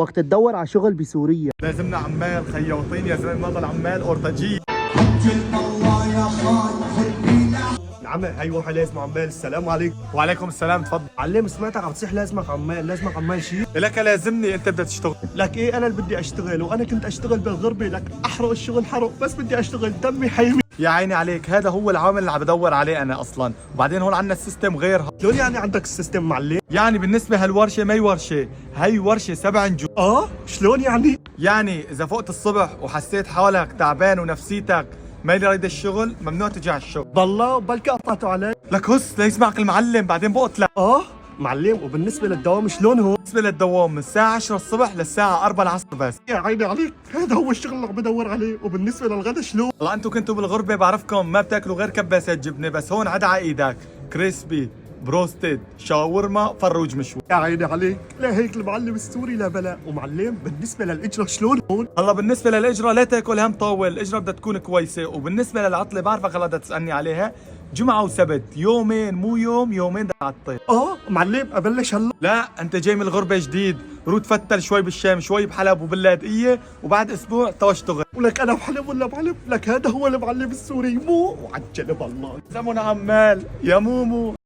وقت تدور على شغل بسوريا لازمنا عمال خياطين يا زلمه، ما ضل عمال اورتاجيه. عم هي واحد لازمه عمال. السلام عليكم. وعليكم السلام، تفضل. علم سمعتك عم تصيح لازمك عمال، لازمك عمال شيء. لك لازمني، انت بدك تشتغل. لك ايه انا اللي بدي اشتغل، وانا كنت اشتغل بالغربه، لك احرق الشغل حرق، بس بدي اشتغل دمي حيمي. يا عيني عليك، هذا هو العامل اللي عم بدور عليه انا اصلا. وبعدين هون عندنا السيستم غيرها. شلون يعني عندك السيستم معلم؟ يعني بالنسبه هالورشه ما هي ورشه، هي ورشه 7 نجوم. شلون يعني؟ يعني اذا فقت الصبح وحسيت حالك تعبان ونفسيتك ما رايد الشغل، ممنوع تجي على الشغل. بالله بلكي قطعتوا علي. لك هس ليسمعك المعلم، بعدين بقت لا. معلم، وبالنسبه للدوام شلون هو؟ بالنسبه للدوام من الساعه 10 الصبح للساعه 4 العصر بس. يا عيني عليك، هذا هو الشغل اللي عم بدور عليه. وبالنسبه للغدا شلون؟ والله انتم كنتوا بالغربه بعرفكم ما بتاكلوا غير كباسات جبنه، بس هون عدا على ايدك كريسبي، بروستد، شاورما، فروج مشوي. يا عيني عليك، لا هيك المعلم السوري لا بلا. ومعلم بالنسبه للاجره شلون هون؟ هلا بالنسبه للاجره لا تاكل هم طول، الاجره بدها تكون كويسه. وبالنسبه للعطله بعرفك هلا بدها تسالني عليها، جمعه وسبت، يومين مو يوم، يومين بدك تعطل. معلم ابلش هلا؟ لا انت جاي من الغربه جديد، روح تفتل شوي بالشام، شوي بحلب وباللاذقيه، وبعد اسبوع تو اشتغل. ولك انا بحلم ولا بعلم؟ لك هذا هو المعلم السوري مو وعجل بالله. زمن عمال يا مومو.